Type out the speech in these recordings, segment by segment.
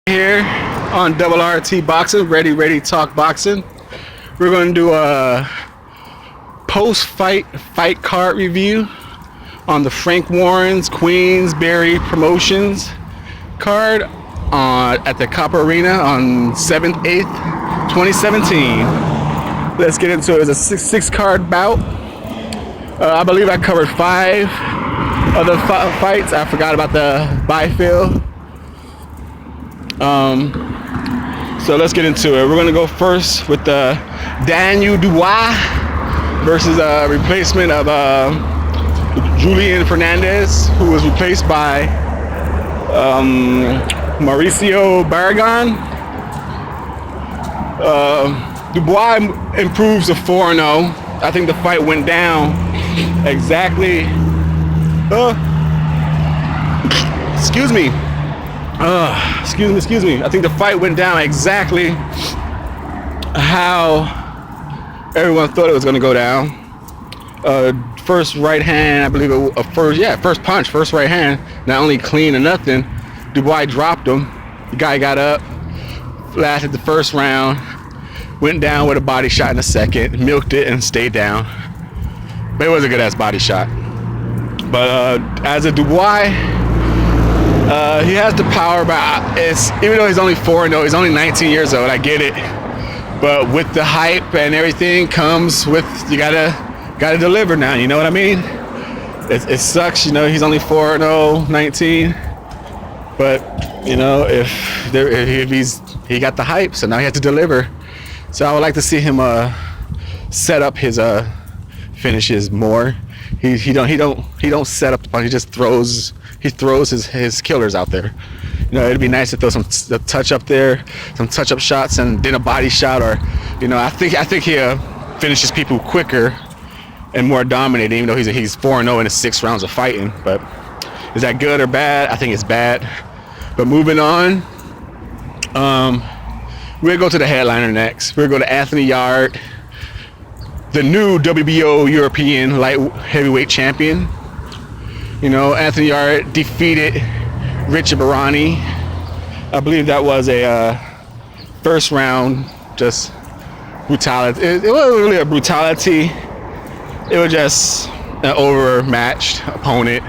Here on Double RT Boxing, ready talk boxing. We're going to do a fight card review on the Frank Warren's Queensberry Promotions card at the Copper Arena on 7th, 8th, 2017. Let's get into it. It's a six card bout. I believe I covered 5 other fights. I forgot about the Byfield. So let's get into it. We're gonna go first with the Daniel Dubois versus a replacement of Julian Fernandez, who was replaced by Mauricio Barragan. Dubois improves to 4-0. I think the fight went down exactly. Excuse me. I think the fight went down exactly how everyone thought it was going to go down. First right hand, I believe first punch, first right hand, not only clean or nothing. Dubois dropped him. The guy got up, lasted the first round, went down with a body shot in the second, milked it and stayed down. But it was a good ass body shot. But as a Dubois, he has the power, but even though he's only 4-0, he's only 19 years old. I get it, but with the hype and everything comes with you gotta deliver now. You know what I mean? It sucks, you know. He's only 4-0, 19, but you know if he got the hype, so now he has to deliver. So I would like to see him set up his finishes more. He don't set up the punch. He just throws. He throws his killers out there. You know, it'd be nice to throw some touch up there, some touch up shots, and then a body shot, or you know, I think he finishes people quicker and more dominating. Even though he's 4-0 in his 6 rounds of fighting, but is that good or bad? I think it's bad. But moving on, we're gonna go to the headliner next. We're gonna go to Anthony Yarde, the new WBO European light heavyweight champion. You know, Anthony Yarde defeated Richard Barani. I believe that was a first round, just brutality. It wasn't really a brutality. It was just an overmatched opponent.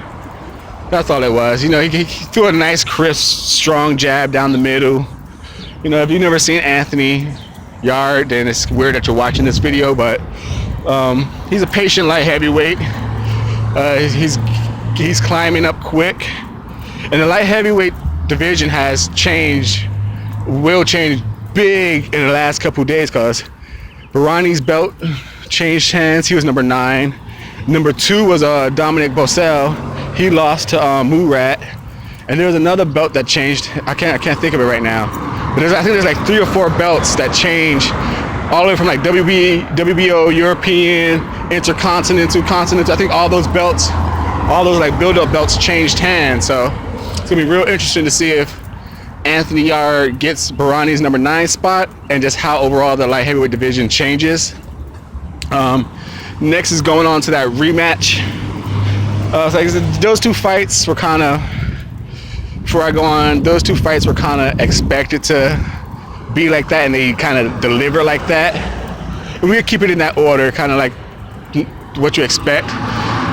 That's all it was. You know, he threw a nice, crisp, strong jab down the middle. You know, if you've never seen Anthony Yarde, then it's weird that you're watching this video, but he's a patient light heavyweight. He's climbing up quick, and the light heavyweight division has will change big in the last couple days, because Barani's belt changed hands. He was number 9. Number 2 was Dominic Bosel. He lost to Murat, and there was another belt that changed. I can't think of it right now, but I think there's like 3 or 4 belts that change all the way from like WBO, European, Intercontinental, Continental. I think all those belts, all those like build-up belts changed hands. So it's gonna be real interesting to see if Anthony Yarde gets Barani's number 9 spot, and just how overall the light heavyweight division changes. Next is going on to that rematch. So those 2 fights were kind of, before I go on, those 2 fights were kind of expected to be like that, and they kind of deliver like that. And we'll keep it in that order, kind of like what you expect.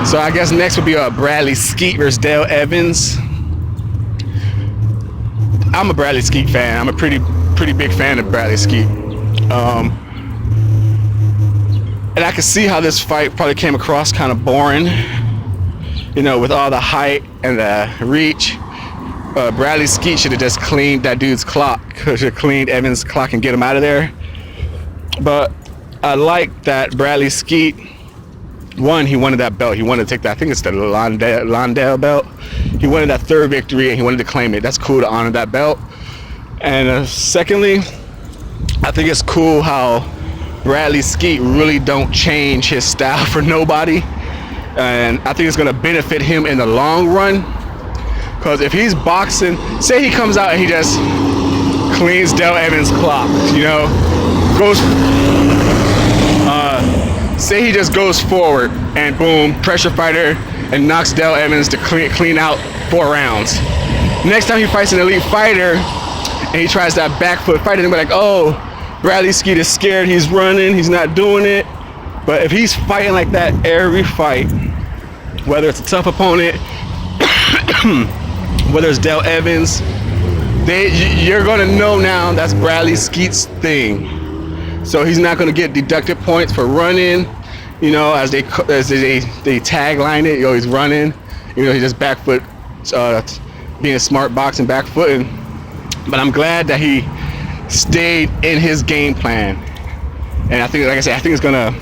So I guess next would be Bradley Skeet versus Dale Evans. I'm a Bradley Skeet fan. I'm a pretty big fan of Bradley Skeet. And I can see how this fight probably came across kind of boring. You know, with all the height and the reach. Bradley Skeet should have just cleaned that dude's clock. Should have cleaned Evans' clock and get him out of there. But I like that Bradley Skeet, one, he wanted that belt. He wanted to take that. I think it's the Londale belt. He wanted that 3rd victory, and he wanted to claim it. That's cool to honor that belt. And secondly, I think it's cool how Bradley Skeet really don't change his style for nobody. And I think it's going to benefit him in the long run. Because if he's boxing, say he comes out and he just cleans Dale Evans' clock, you know, say he just goes forward and boom, pressure fighter, and knocks Dale Evans to clean out 4 rounds. Next time he fights an elite fighter, and he tries that back foot fight, and they're like, oh, Bradley Skeet is scared, he's running, he's not doing it. But if he's fighting like that every fight, whether it's a tough opponent, whether it's Dale Evans, you're gonna know now that's Bradley Skeet's thing. So he's not gonna get deducted points for running, you know, as they tagline it. You know, he's running, you know, he's just back foot, being a smart boxing back footing. But I'm glad that he stayed in his game plan, and I think, like I said, I think it's gonna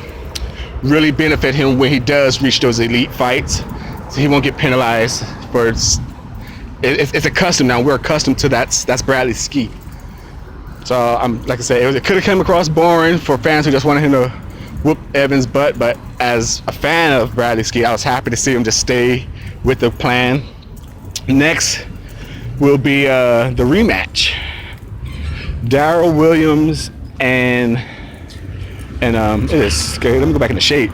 really benefit him when he does reach those elite fights. So he won't get penalized for it's a custom now. We're accustomed to that. That's Bradley Skeet. So I'm like I said, it could have come across boring for fans who just wanted him to whoop Evans' butt. But as a fan of Bradley Skeet, I was happy to see him just stay with the plan. Next will be the rematch. Darrell Williams and it is scary. Let me go back in the shade.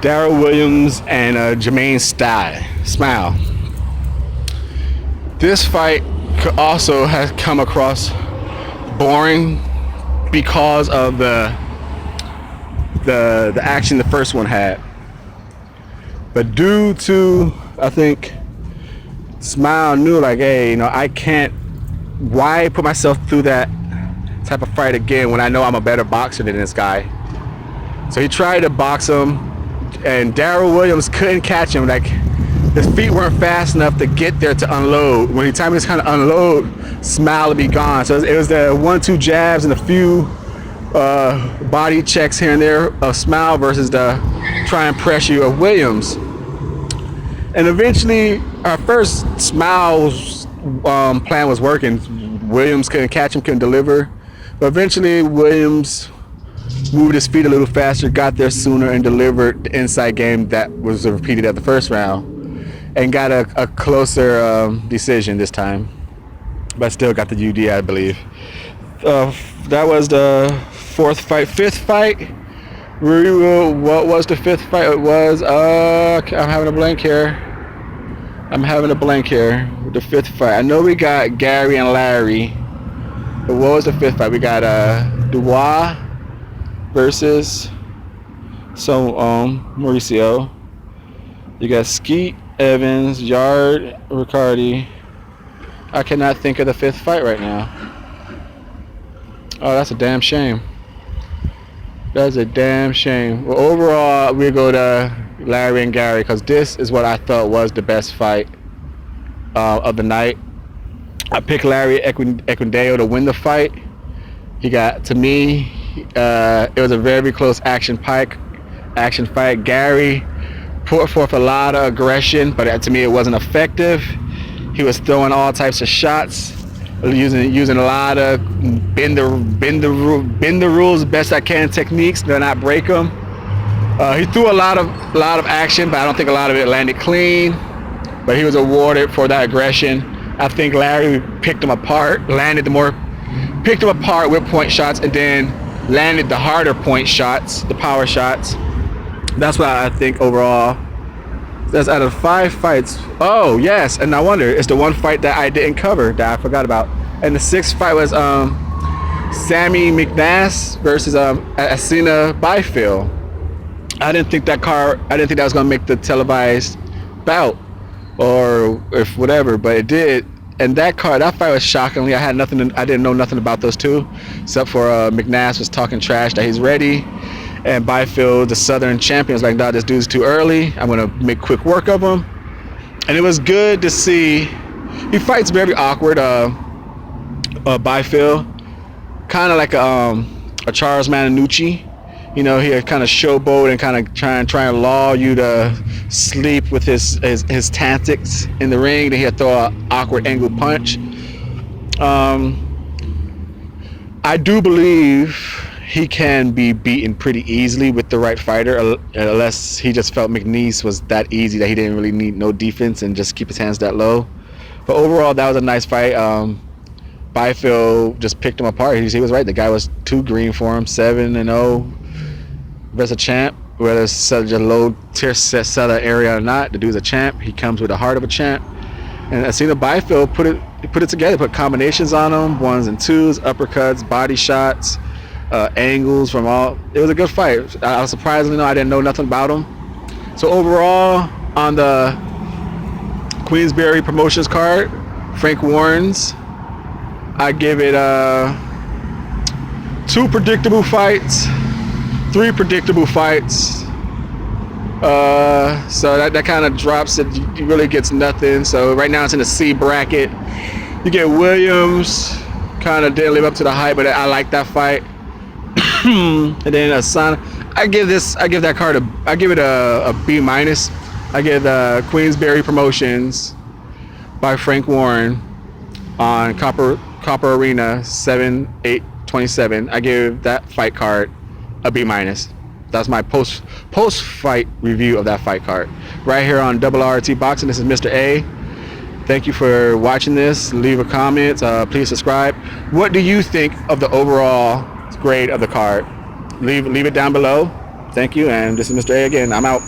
Darrell Williams and Jermaine Smile. This fight could also has come across boring because of the action the first one had. But due to, I think, Smile knew, like, hey, you know, why put myself through that type of fight again when I know I'm a better boxer than this guy? So he tried to box him, and Darrell Williams couldn't catch him. Like, his feet weren't fast enough to get there to unload. When he time he was kind of unload, Smile would be gone. So it was the 1-2 jabs and a few body checks here and there of Smile versus the try and press you of Williams. And eventually, our first Smile's plan was working. Williams couldn't catch him, couldn't deliver. But eventually, Williams moved his feet a little faster, got there sooner, and delivered the inside game that was repeated at the first round, and got a closer decision this time. But still got the UD, I believe. That was the fourth fight. Fifth fight. What was the fifth fight? It was I'm having a blank here. With the fifth fight. I know we got Gary and Larry. But what was the fifth fight? We got Dubois versus Mauricio. You got Skeet, Evans, Yard, Riccardi. I cannot think of the fifth fight right now. Oh, that's a damn shame. That's a damn shame. Well, overall, we go to Larry and Gary because this is what I thought was the best fight of the night. I picked Larry Equindeo to win the fight. He got, to me, it was a very close action fight. Gary put forth a lot of aggression, but to me it wasn't effective. He was throwing all types of shots, using a lot of bend the rules best I can techniques, do not break them. He threw a lot of action, but I don't think a lot of it landed clean. But he was awarded for that aggression. I think Larry picked him apart with point shots, and then landed the harder point shots, the power shots. That's what I think overall. That's out of 5 fights. Oh yes, and I wonder, it's the one fight that I didn't cover that I forgot about. And the 6th fight was Sammy McNass versus Asina Byfield. I didn't think that was gonna make the televised bout, or if whatever, but it did. And that fight was shockingly. I didn't know nothing about those two, except for McNass was talking trash that he's ready, and Byfield, the Southern champion, was like, "Nah, this dude's too early. I'm gonna make quick work of him." And it was good to see. He fights very awkward. Byfield, kind of like a Charles Mannucci. You know, he kind of showboat and kind of try and lull you to sleep with his tactics in the ring. Then he'd throw an awkward angle punch. I do believe he can be beaten pretty easily with the right fighter, unless he just felt McNeese was that easy that he didn't really need no defense and just keep his hands that low. But overall, that was a nice fight. Byfield just picked him apart. He was right. The guy was too green for him. 7-0 versus a champ. Whether it's such a low tier seller area or not, the dude's a champ. He comes with the heart of a champ. And Asina Byfield put it together, put combinations on them, ones and twos, uppercuts, body shots, angles from all. It was a good fight. I was surprisingly, I didn't know nothing about him. So overall, on the Queensberry Promotions card, Frank Warren's, I give it 2 predictable fights, 3 predictable fights. So that kind of drops it. It really gets nothing. So right now it's in the C bracket. You get Williams, kind of didn't live up to the hype, but I like that fight. And then Asana, I give that card I give it a B minus. I give Queensberry Promotions by Frank Warren on Copper Arena 7/8/27. I give that fight card a B minus. That's my post fight review of that fight card right here on RRT Boxing. This is Mr. A. Thank you for watching this. Leave a comment. Please subscribe. What do you think of the overall grade of the card? Leave it down below. Thank you, and this is Mr. A again. I'm out.